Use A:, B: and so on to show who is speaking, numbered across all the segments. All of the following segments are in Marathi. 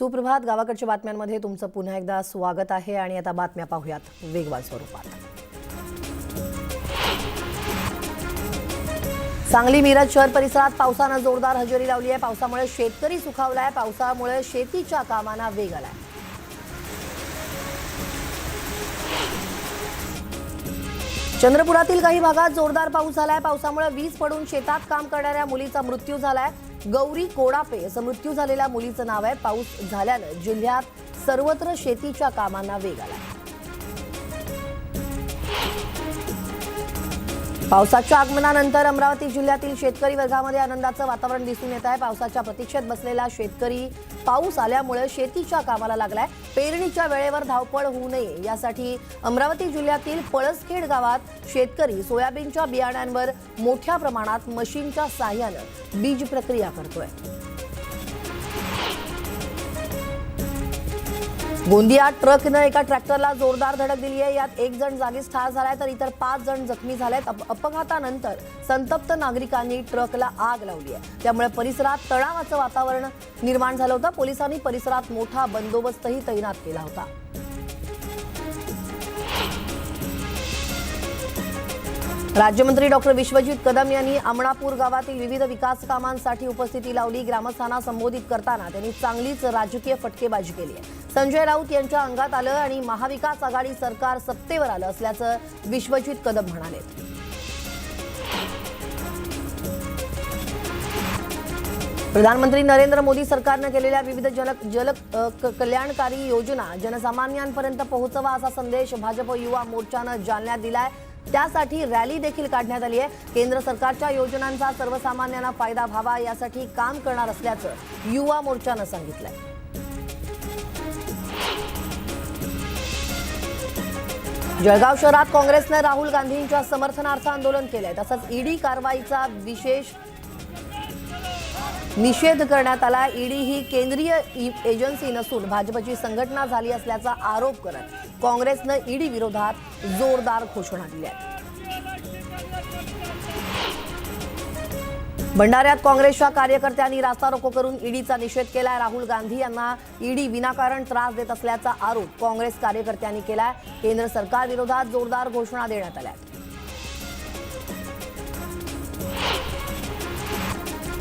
A: सुप्रभात. गावाकडच्या बातम्यांमध्ये तुमचं पुन्हा एकदा स्वागत आहे आणि आता बातम्या पाहूयात वेगवान स्वरूपात. सांगली मिरज शहर परिसरात पावसानं जोरदार हजेरी लावली आहे. पावसामुळे शेतकरी सुखावलाय. पावसामुळे शेतीच्या कामांना वेग आलाय. चंद्रपुरातील काही भागात जोरदार पाऊस झालाय. पावसामुळे वीज पडून शेतात काम करणाऱ्या मुलीचा मृत्यू झालाय. गौरी कोडापे असं मृत्यू झालेल्या मुलीचं नाव आहे. पाऊस झाल्यानं जिल्ह्यात सर्वत्र शेतीच्या कामांना वेग आलाय. पावसाच्या आगमनानंतर अमरावती जिल्ह्यातील शेतकरी वर्गामध्ये आनंदाचं वातावरण दिसून येत आहे. पावसाच्या प्रतीक्षेत बसलेला शेतकरी पाऊस आल्यामुळे शेतीच्या कामाला लागलाय. पेरणीच्या वेळेवर धावपळ होऊ नये यासाठी अमरावती जिल्ह्यातील पळसखेड गावात शेतकरी सोयाबीनच्या बियाण्यांवर मोठ्या प्रमाणात मशीनच्या साहाय्यानं बीज प्रक्रिया करतोय. गोंदियात ट्रकनं एका ट्रॅक्टरला जोरदार धडक दिली आहे. यात एक जण जागीच ठार झालाय तर इतर 5 जण जखमी झालेत. अपघातानंतर संतप्त नागरिकांनी ट्रकला आग लावली आहे. त्यामुळे परिसरात तणावाचं वातावरण निर्माण झालं होतं. पोलिसांनी परिसरात मोठा बंदोबस्तही तैनात केला होता. राज्यमंत्री डॉक्टर विश्वजित कदम यांनी अमणापूर गावातील विविध विकास कामांसाठी उपस्थिती लावली. ग्रामस्थांना संबोधित करताना त्यांनी चांगलीच राजकीय फटकेबाजी केली आहे. संजय राऊत यांच्या अंगात आलं आणि महाविकास आघाडी सरकार सत्तेवर आलं असल्याचं विश्वजित कदम म्हणाले. प्रधानमंत्री नरेंद्र मोदी सरकारनं केलेल्या विविध जल कल्याणकारी योजना जनसामान्यांपर्यंत पोहोचवा असा संदेश भाजप युवा मोर्चानं जालन्यात दिलाय. त्यासाठी रॅली देखील काढण्यात आली आहे. केंद्र सरकारच्या योजनांचा सर्वसामान्यांना फायदा व्हावा यासाठी काम करणार असल्याचं युवा मोर्चानं सांगितलंय. जळगाव शहरात काँग्रेसनं राहुल गांधींच्या समर्थनार्थ आंदोलन केलंय. तसंच ईडी कारवाईचा विशेष निषेध करण्यात आला. ईडी ही केंद्रीय एजन्सी नसून भाजपची संघटना झाली असल्याचा आरोप करत काँग्रेसनं ईडी विरोधात जोरदार घोषणा दिल्या. भंडाऱ्यात काँग्रेसच्या कार्यकर्त्यांनी रास्ता रोको करून ईडीचा निषेध केलाय. राहुल गांधी यांना ईडी विनाकारण त्रास देत असल्याचा आरोप काँग्रेस कार्यकर्त्यांनी केलाय. केंद्र सरकार विरोधात जोरदार घोषणा देण्यात आल्या.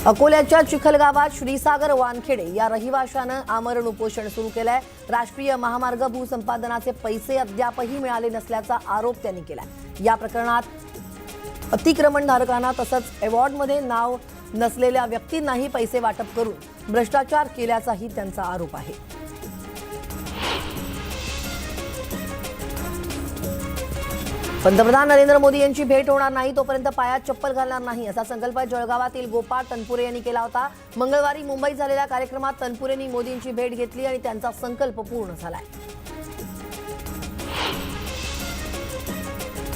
A: अकोल्याच्या चिखलगावात श्रीसागर वानखेडे या रहिवाशानं आमरण उपोषण सुरू केलंय. राष्ट्रीय महामार्ग भूसंपादनाचे पैसे अद्यापही मिळाले नसल्याचा आरोप त्यांनी केलाय. या प्रकरणात अतिक्रमणधारकांना तसंच अवॉर्डमध्ये नाव नसलेल्या व्यक्तींनाही पैसे वाटप करून भ्रष्टाचार केल्याचाही त्यांचा आरोप आहे. पंतप्रधान नरेंद्र मोदी यांची भेट होणार नाही तोपर्यंत पायात चप्पल घालणार नाही असा संकल्प जळगावातील गोपाळ तनपुरे यांनी केला होता. मंगळवारी मुंबईत झालेल्या कार्यक्रमात तनपुरेंनी मोदींची भेट घेतली आणि त्यांचा संकल्प पूर्ण झालाय.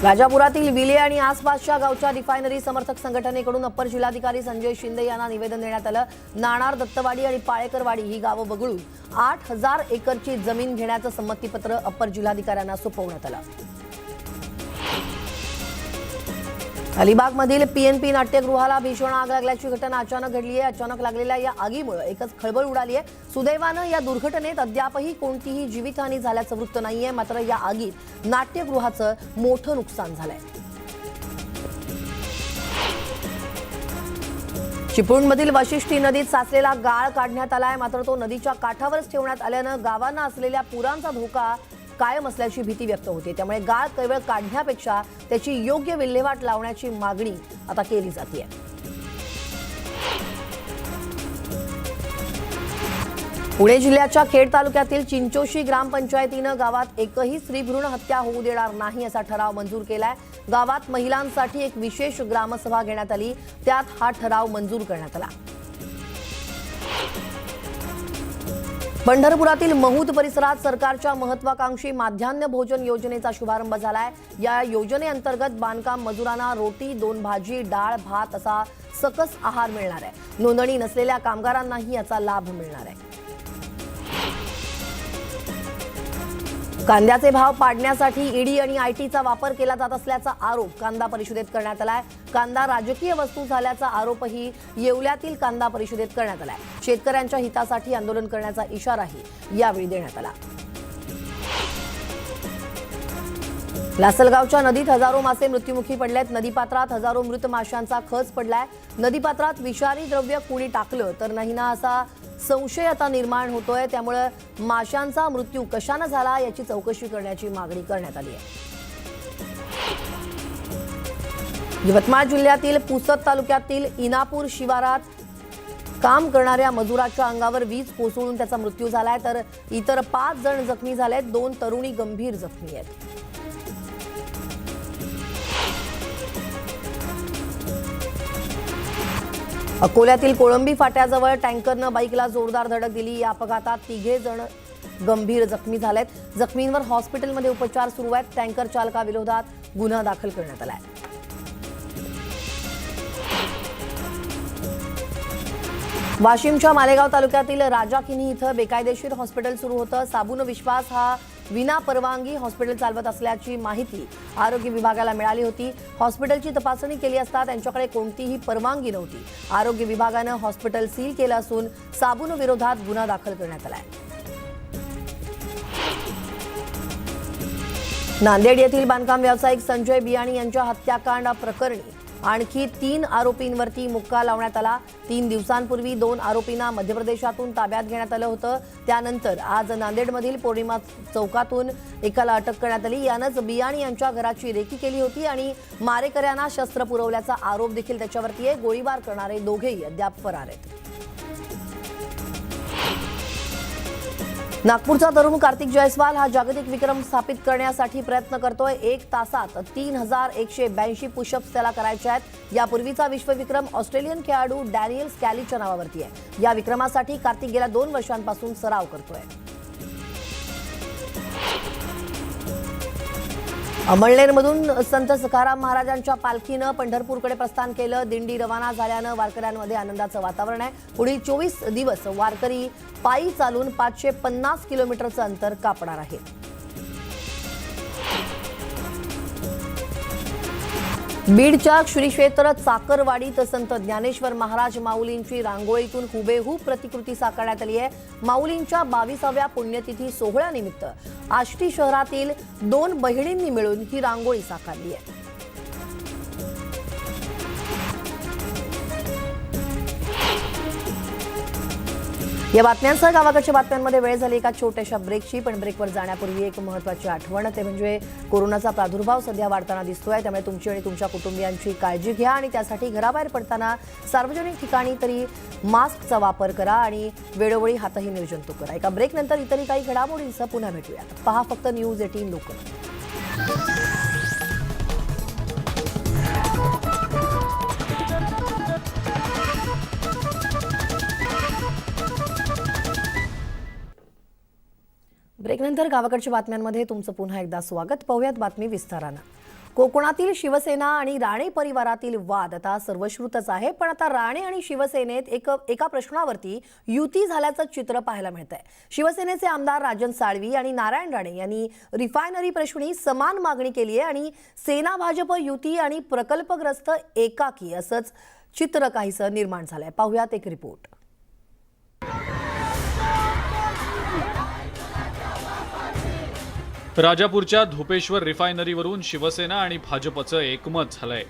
A: राजापुरातील विले आणि आसपासच्या गावच्या रिफायनरी समर्थक संघटनेकडून अप्पर जिल्हाधिकारी संजय शिंदे यांना निवेदन देण्यात आलं. नाणार, दत्तवाडी आणि पाळेकरवाडी ही गावं वगळून 8,000 एकरची जमीन घेण्याचं संमतीपत्र अप्पर जिल्हाधिकाऱ्यांना सोपवण्यात आलं. अलिबागमधील पीएनपी नाट्यगृहाला भीषण आग लागल्याची घटना अचानक घडली आहे. अचानक लागलेल्या या आगीमुळे एकच खळबळ उडाली आहे. सुदैवानं या दुर्घटनेत अद्यापही कोणतीही जीवितहानी झाल्याचं वृत्त नाहीये. मात्र या आगीत नाट्यगृहाचं मोठं नुकसान झालंय. चिपळूणमधील वाशिष्ठी नदीत साचलेला गाळ काढण्यात आलाय. मात्र तो नदीच्या काठावरच ठेवण्यात आल्यानं गावांना असलेल्या पुरांचा धोका कायम असल्याची भीती व्यक्त होते. त्यामुळे गाळ केवळ काढण्यापेक्षा त्याची योग्य विल्हेवाट लावण्याची मागणी आता केली जाते. पुणे जिल्ह्याच्या खेड तालुक्यातील चिंचोशी ग्रामपंचायतीनं गावात एकही स्त्रीभ्रूण हत्या होऊ देणार नाही असा ठराव मंजूर केलाय. गावात महिलांसाठी एक विशेष ग्रामसभा घेण्यात आली. त्यात हा ठराव मंजूर करण्यात आला. पंढरपुरातील महूद परिसरात सरकारच्या महत्वाकांक्षी माध्यान्ह भोजन योजनेचा शुभारंभ झालाय. या योजनेअंतर्गत बांधकाम मजुरांना रोटी, 2 भाजी, डाळ, भात असा सकस आहार मिळणार आहे. नोंदणी नसलेल्या कामगारांनाही याचा लाभ मिळणार आहे. कांद्याचे भाव पाडण्यासाठी ईडी आणि आयटीचा वापर केला जात असल्याचा आरोप कांदा परिषदेत करण्यात आलाय. कांदा राजकीय वस्तू झाल्याचा आरोपही येवल्यातील कांदा परिषदेत करण्यात आलाय. शेतकऱ्यांच्या हितासाठी आंदोलन करण्याचा इशाराही यावेळी देण्यात आला. लासलगावच्या नदीत हजारो मासे मृत्युमुखी पडलेत. नदीपात्रात हजारो मृत माशांचा खच पडलाय. नदीपात्रात विषारी द्रव्य कुणी टाकलं तर नाही ना असा संशय आता निर्माण होतोय. त्यामुळे माशांचा मृत्यू कशाने झाला याची चौकशी करण्याची मागणी करण्यात आली आहे. यवतमाळ जिल्ह्यातील पुसद तालुक्यातील इनापूर शिवारात काम करणाऱ्या मजुराच्या अंगावर वीज कोसळून त्याचा मृत्यू झालाय, तर इतर 5 जण जखमी झालेत. 2 तरुणी गंभीर जखमी आहेत. अकोल्यातील कोळंबी फाट्याजवळ टँकरनं बाईकला जोरदार धडक दिली. या अपघातात 3 जण गंभीर जखमी झालेत. जखमींवर हॉस्पिटलमध्ये उपचार सुरू आहेत. टँकर चालकाविरोधात गुन्हा दाखल करण्यात आलाय. वाशिमच्या मालेगाव तालुक्यातील राजाकिनी इथं बेकायदेशीर हॉस्पिटल सुरू होतं. साबुन विश्वास हा विना परवानगी हॉस्पिटल चालवत असल्याची माहिती आरोग्य विभागाला मिळाली होती. हॉस्पिटलची तपासणी केली असता त्यांच्याकडे कोणतीही परवानगी नव्हती. आरोग्य विभागानं हॉस्पिटल सील केलं असून साबुन विरोधात गुन्हा दाखल करण्यात आलाय. नांदेड येथील बांधकाम व्यावसायिक संजय बियाणी यांच्या हत्याकांड प्रकरणी आणखी 3 आरोपींवरती मुक्का लावण्यात आला. 3 दिवसांपूर्वी 2 आरोपींना मध्य प्रदेशातून ताब्यात घेण्यात आलं होतं. त्यानंतर आज नांदेडमधील पौर्णिमा चौकातून एकाला अटक करण्यात आली. यानंच बियाणी यांच्या घराची रेकी केली होती आणि मारेकऱ्यांना शस्त्र पुरवल्याचा आरोप देखील त्याच्यावरती आहे. गोळीबार करणारे दोघेही अद्याप फरार आहेत. नागपूरचा तरुण कार्तिक जयस्वाल हा जागतिक विक्रम स्थापित करण्यासाठी प्रयत्न करतोय. 1 तासात 3182 पुशअप्स त्याला करायचे आहेत. यापूर्वीचा विश्वविक्रम ऑस्ट्रेलियन खेळाडू डॅनियल स्कॅलीच्या नावावरती आहे. या विक्रमासाठी कार्तिक गेल्या 2 वर्षांपासून सराव करतोय. अमळनेरमधून संत सखाराम महाराजांच्या पालखीनं पंढरपूरकडे प्रस्थान केलं. दिंडी रवाना झाल्यानं वारकऱ्यांमध्ये आनंदाचं वातावरण आहे. पुढील 24 दिवस वारकरी पायी चालून 550 किलोमीटरचं अंतर कापणार आहे. बीडच्या श्री क्षेत्र चाकरवाडीत संत ज्ञानेश्वर महाराज माऊलींची रांगोळीतून हुबेहूब प्रतिकृती साकारण्यात आली आहे. माऊलींच्या 22व्या पुण्यतिथी सोहळ्यानिमित्त आष्टी शहरातील 2 बहिणींनी मिळून ही रांगोळी साकारली आहे. या बातम्यांसह गावाकडच्या बातम्यांमध्ये वेळ झाली एका छोट्याशा ब्रेकची. पण ब्रेकवर जाण्यापूर्वी एक महत्त्वाची आठवण, ते म्हणजे कोरोनाचा प्रादुर्भाव सध्या वाढताना दिसतोय. त्यामुळे तुमची आणि तुमच्या कुटुंबियांची काळजी घ्या आणि त्यासाठी घराबाहेर पडताना सार्वजनिक ठिकाणी तरी मास्कचा वापर करा आणि वेळोवेळी हातही निर्जंतुक करा. एका ब्रेकनंतर इतरही काही घडामोडींसह पुन्हा भेटूयात. पहा फक्त न्यूज 18 लोकल. ब्रेकनंतर गावाकडच्या बातम्यांमध्ये तुमचं पुन्हा एकदा स्वागत. पाहूयात बातमी विस्तारानं. कोकणातील शिवसेना आणि राणे परिवारातील वाद आता सर्वश्रुतच आहे. पण आता राणे आणि शिवसेनेत एका प्रश्नावरती युती झाल्याचं चित्र पाहायला मिळतंय. शिवसेनेचे आमदार राजन साळवी आणि नारायण राणे यांनी रिफायनरी प्रश्नी समान मागणी केली आहे आणि सेना भाजप युती आणि प्रकल्पग्रस्त एकाकी असंच चित्र काहीसं निर्माण झालंय. पाहूयात एक रिपोर्ट.
B: राजापूरच्या धोपेश्वर रिफायनरीवरून शिवसेना आणि भाजपचं एकमत झालंय.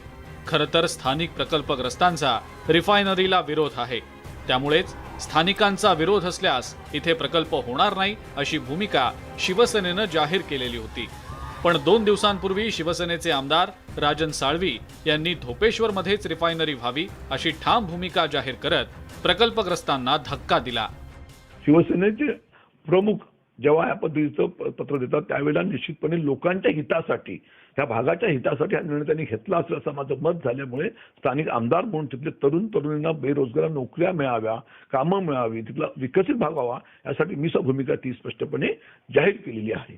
B: खरं तर स्थानिक प्रकल्पग्रस्तांचा रिफायनरीला विरोध आहे. त्यामुळेच स्थानिकांचा विरोध असल्यास इथे प्रकल्प होणार नाही अशी भूमिका शिवसेनेनं जाहीर केलेली होती. पण 2 दिवसांपूर्वी शिवसेनेचे आमदार राजन साळवी यांनी धोपेश्वरमध्येच रिफायनरी व्हावी अशी ठाम भूमिका जाहीर करत प्रकल्पग्रस्तांना धक्का दिला.
C: शिवसेनेचे प्रमुख जेव्हा या पद्धतीचं पत्र देतात त्यावेळेला निश्चितपणे लोकांच्या हितासाठी, त्या भागाच्या हितासाठी हा निर्णय त्यांनी घेतला असं माझं मत झाल्यामुळे स्थानिक आमदार म्हणून तिथले तरुणींना बेरोजगार नोकऱ्या मिळाव्या, कामं मिळावी, तिथला विकसित भाग व्हावा यासाठी मी भूमिका ती स्पष्टपणे जाहीर केलेली आहे.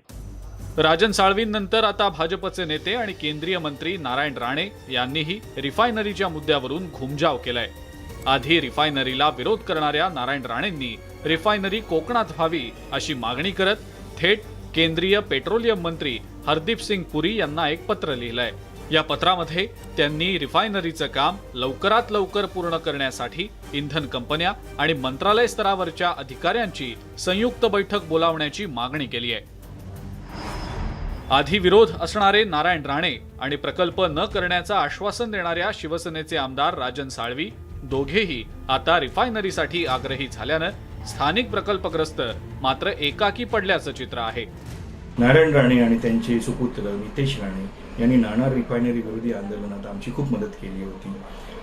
B: राजन साळवींनंतर आता भाजपचे नेते आणि केंद्रीय मंत्री नारायण राणे यांनीही रिफायनरीच्या मुद्द्यावरून घुमजाव केलाय. आधी रिफायनरीला विरोध करणाऱ्या नारायण राणेंनी रिफायनरी कोकणात व्हावी अशी मागणी करत थेट केंद्रीय पेट्रोलियम मंत्री हरदीप सिंग पुरी यांना एक पत्र लिहिलंय। या पत्रामध्ये त्यांनी रिफायनरीचं काम लवकरात लवकर पूर्ण करण्यासाठी इंधन कंपन्या आणि मंत्रालय स्तरावरच्या अधिकाऱ्यांची संयुक्त बैठक बोलावण्याची मागणी केली आहे। आधी विरोध असणारे नारायण राणे आणि प्रकल्प न करण्याचं आश्वासन देणाऱ्या शिवसेनेचे आमदार राजन साळवी दोघेही आता रिफायनरीसाठी आग्रही झाल्यानं स्थानिक प्रकल्पग्रस्त मात्र एकाकी पडल्याचं चित्र आहे।
D: नारायण राणे आणि त्यांचे सुपुत्र नितेश राणे यांनी नाणार रिफायनरी विरोधी आंदोलनात आमची खूप मदत केली होती,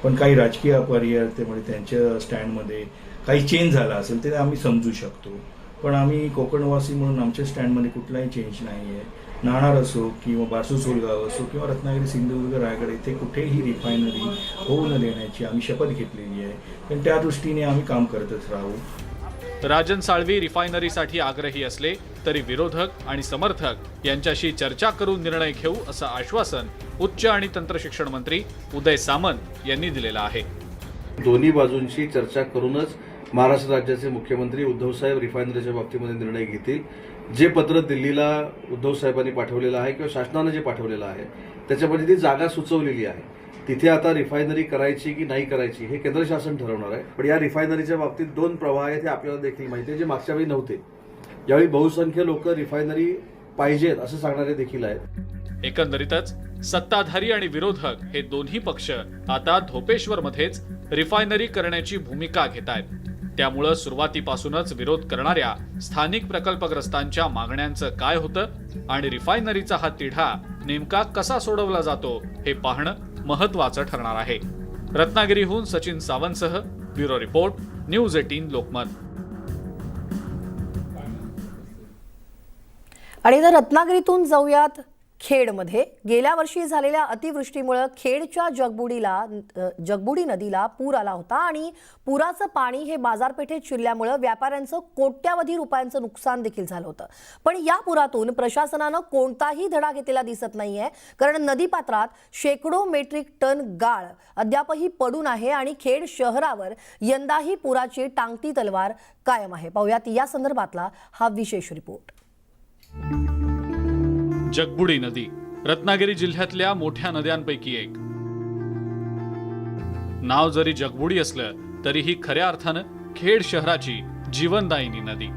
D: पण काही राजकीय अपरिहार्यतेमुळे त्यांच्या स्टँडमध्ये काही चेंज झाला असेल ते आम्ही समजू शकतो, पण आम्ही कोकणवासी म्हणून आमच्या स्टँडमध्ये कुठलाही चेंज नाही आहे। नाणार असो किंवा बारसू सोलगाव असो किंवा रत्नागिरी सिंधुदुर्ग रायगड येथे कुठेही रिफायनरी होऊ न देण्याची आम्ही शपथ घेतलेली आहे, पण त्या दृष्टीने आम्ही काम करतच राहू।
B: राजन साळवी रिफायनरीसाठी आग्रही असले तरी विरोधक आणि समर्थक यांच्याशी चर्चा करून निर्णय घेऊ असं आश्वासन उच्च आणि तंत्रशिक्षण मंत्री उदय सामंत यांनी दिलेलं आहे।
E: दोन्ही बाजूंशी चर्चा करूनच महाराष्ट्र राज्याचे मुख्यमंत्री उद्धव साहेब रिफायनरीच्या बाबतीमध्ये निर्णय घेतील। जे पत्र दिल्लीला उद्धव साहेबांनी पाठवलेलं आहे किंवा शासनानं जे पाठवलेलं आहे त्याच्यामध्ये ती जागा सुचवलेली आहे। तिथे आता रिफायनरी करायची की नाही करायची हे केंद्र शासन ठरवणार आहे, पण या रिफायनरीच्या बाबतीत दोन प्रवाह आहेत हे आपल्याला देखील माहिती आहे, जे मागच्या वेळी नव्हते। यावेळी बहुसंख्य लोक रिफायनरी पाहिजेत असं सांगणारे देखील आहेत।
B: एकंदरीतच सत्ताधारी आणि विरोधक हे दोन्ही पक्ष आता धोपेश्वरमध्येच रिफायनरी करण्याची भूमिका घेत आहेत। त्यामुळं सुरुवातीपासूनच विरोध करणाऱ्या स्थानिक प्रकल्पग्रस्तांच्या मागण्यांचं काय होतं आणि रिफायनरीचा हा तिढा नेमका कसा सोडवला जातो हे पाहणं महत्त्वाचं ठरणार आहे। रत्नागिरीहून सचिन सावंतसह ब्युरो रिपोर्ट, न्यूज 18 लोकमत।
A: आणि जर रत्नागिरीतून जाऊयात खेडमध्ये, गेल्या वर्षी झालेल्या अतिवृष्टीमुळे खेडच्या जगबुडी नदीला पूर आला होता आणि पुराचं पाणी हे बाजारपेठेत शिरल्यामुळे व्यापाऱ्यांचं कोट्यावधी रुपयांचं नुकसान देखील झालं होतं। पण या पुरातून प्रशासनानं कोणताही धडा घेतलेला दिसत नाहीये, कारण नदीपात्रात शेकडो मेट्रिक टन गाळ अद्यापही पडून आहे आणि खेड शहरावर यंदाही पुराची टांगती तलवार कायम आहे। पाहूयात या संदर्भातला हा विशेष रिपोर्ट।
B: जगबुडी नदी रत्नागिरी जिल्ह्यातल्या मोठ्या नद्यांपैकी एक। नाव जरी जगबुडी असलं तरीही खऱ्या अर्थानं खेड शहराची जीवनदायिनी नदी।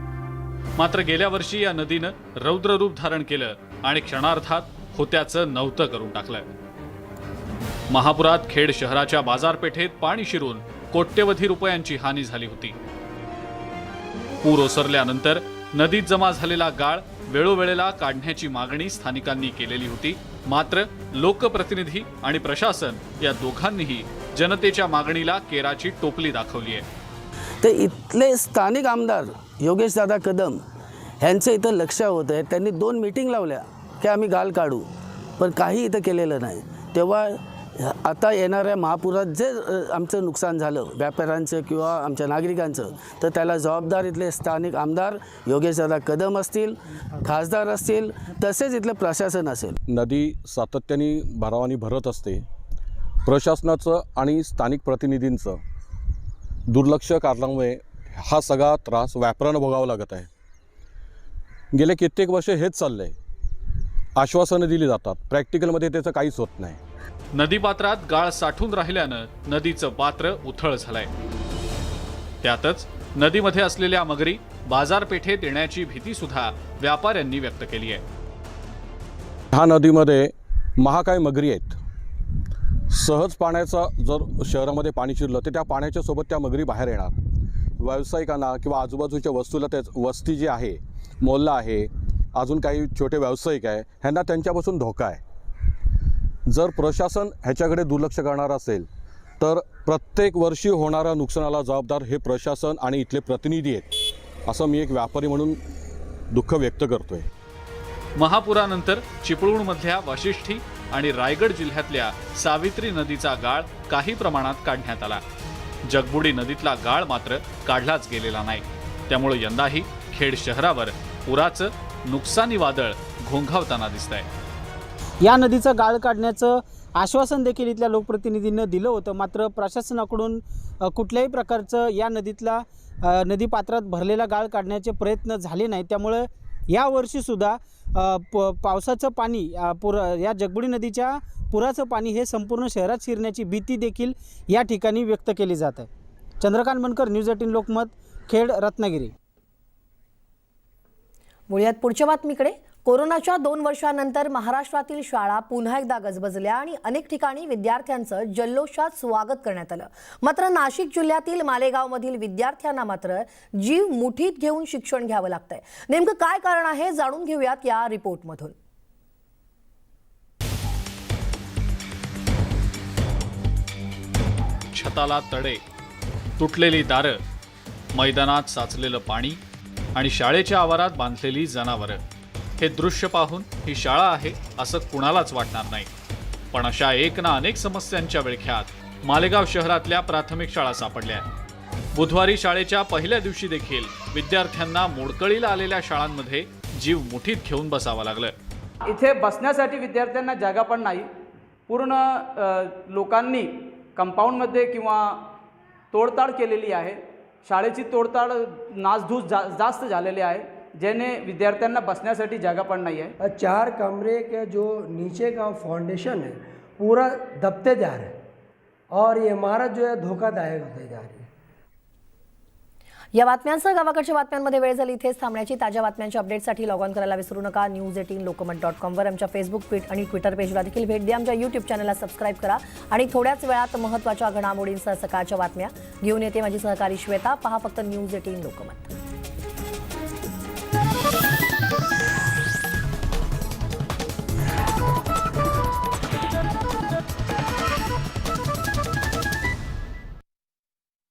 B: मात्र गेल्या वर्षी या नदीनं रौद्र रूप धारण केलं आणि क्षणार्धात होत्याचं नव्हतं करून टाकलं। महापुरात खेड शहराच्या बाजारपेठेत पाणी शिरून कोट्यवधी रुपयांची हानी झाली होती। पूर ओसरल्यानंतर नदीत जमा झालेला गाळ वेळोवेळेला काढण्याची मागणी स्थानिकांनी केलेली होती, मात्र लोकप्रतिनिधी आणि प्रशासन या दोघांनीही जनतेच्या मागणीला केराची टोपली दाखवली आहे।
F: तर इथले स्थानिक आमदार योगेश दादा कदम यांचं इथं लक्ष होतं। त्यांनी 2 मीटिंग लावल्या की आम्ही गाळ काढू, पण काही इथं केलेलं नाही। तेव्हा आता येणाऱ्या महापुरात जे आमचं नुकसान झालं व्यापाऱ्यांचं किंवा आमच्या नागरिकांचं, तर त्याला जबाबदार इथले स्थानिक आमदार योगेश दादा कदम असतील, खासदार असतील, तसेच इथलं प्रशासन असेल।
G: नदी सातत्याने भरावानी भरत असते। प्रशासनाचं आणि स्थानिक प्रतिनिधींचं दुर्लक्ष कारणामुळे हा सगळा त्रास व्यापाऱ्यांना भोगावा लागत आहे। गेले कित्येक वर्ष हेच चाललं आहे। आश्वासनं दिली जातात, प्रॅक्टिकलमध्ये त्याचं काहीच होत नाही।
B: नदीपात्रात गाळ साठून राहिल्यानं नदीचं पात्र उथळ झालंय। त्यातच नदीमध्ये असलेल्या मगरी बाजारपेठेत येण्याची भीती सुद्धा व्यापाऱ्यांनी व्यक्त केली आहे।
G: ह्या नदीमध्ये महाकाय मगरी आहेत। सहज पाण्याचा जर शहरामध्ये पाणी शिरलं तर त्या पाण्याच्या सोबत त्या मगरी बाहेर येणार। व्यावसायिकांना किंवा आजूबाजूच्या वस्ती जी आहे, मोहल्ला आहे, अजून काही छोटे व्यावसायिक आहे, ह्यांना त्यांच्यापासून धोका आहे। जर प्रशासन ह्याच्याकडे दुर्लक्ष करणार असेल तर प्रत्येक वर्षी होणाऱ्या नुकसानाला जबाबदार हे प्रशासन आणि इथले प्रतिनिधी आहेत, असं मी एक व्यापारी म्हणून दुःख व्यक्त करतोय।
B: महापुरानंतर चिपळूणमधल्या वाशिष्ठी आणि रायगड जिल्ह्यातल्या सावित्री नदीचा गाळ काही प्रमाणात काढण्यात आला। जगबुडी नदीतला गाळ मात्र काढलाच गेलेला नाही। त्यामुळे यंदाही खेड शहरावर पुराचं नुकसानी वादळ घोंघावताना दिसतंय।
H: या नदीचा गाळ काढण्याचं आश्वासन देखील इथल्या लोकप्रतिनिधींनी दिलं होतं, मात्र प्रशासनाकडून कुठल्याही प्रकारचं या नदीपात्रात भरलेला गाळ काढण्याचे प्रयत्न झाले नाही। त्यामुळे यावर्षीसुद्धा पावसाचं पाणी या जगबुडी नदीच्या पुराचं पाणी हे संपूर्ण शहरात शिरण्याची भीती देखील या ठिकाणी व्यक्त केली जात आहे. चंद्रकांत बनकर, न्यूज 18 लोकमत, खेड, रत्नागिरी.
A: वळूयात पुढच्या बातमीकडे. कोरोनाच्या 2 वर्षांनंतर महाराष्ट्रातील शाळा पुन्हा एकदा गजबजल्या आणि अनेक ठिकाणी विद्यार्थ्यांचं जल्लोषात स्वागत करण्यात आलं. मात्र नाशिक जिल्ह्यातील मालेगावमधील विद्यार्थ्यांना मात्र जीव मुठीत घेऊन शिक्षण घ्यावं लागतंय. नेमकं काय कारण आहे जाणून घेऊयात या रिपोर्टमधून.
B: छताला तडे, तुटलेली दारं, मैदानात साचलेलं पाणी आणि शाळेच्या आवारात बांधलेली जनावरं. हे दृश्य पाहून ही शाळा आहे असं कुणालाच वाटणार नाही. पण अशा एक ना अनेक समस्यांच्या विळख्यात मालेगाव शहरातल्या प्राथमिक शाळा सापडल्या. बुधवारी शाळेच्या पहिल्या दिवशी देखील विद्यार्थ्यांना मोडकळीला आलेल्या शाळांमध्ये जीव मुठीत घेऊन बसावं लागलं.
I: इथे बसण्यासाठी विद्यार्थ्यांना जागा पण नाही. पूर्ण लोकांनी कंपाऊंडमध्ये किंवा तोडताड केलेली आहे. शाळेची तोडताड नासधूस जास्त झालेली आहे, जेने विद्यार्थ्यांना बसण्यासाठी जागा पण नहीं है.
J: 4 कमरे के जो नीचे का फाउंडेशन है पूरा दबते जा रहा है और ये इमारत जो है धोखादायक होते जा रही है.
A: या बातम्यांसह गावाकडच्या बातम्यांमध्ये वेळ झाली. इथेच थांबण्याची. ताज्या बातम्यांच्या अपडेटसाठी लॉग ऑन करायला विसरू नका. news18lokmat.com वर आमच्या फेसबुक पेज आणि ट्विटर पेजला देखील भेट द्या. आमच्या यूट्यूब चॅनलला सबस्क्राईब करा आणि थोड्याच वेळात महत्त्वाच्या घडामोडींसह सकाळच्या बातम्या घेऊन येते माझी सहकारी श्वेता. पहा फक्त News18 लोकमत.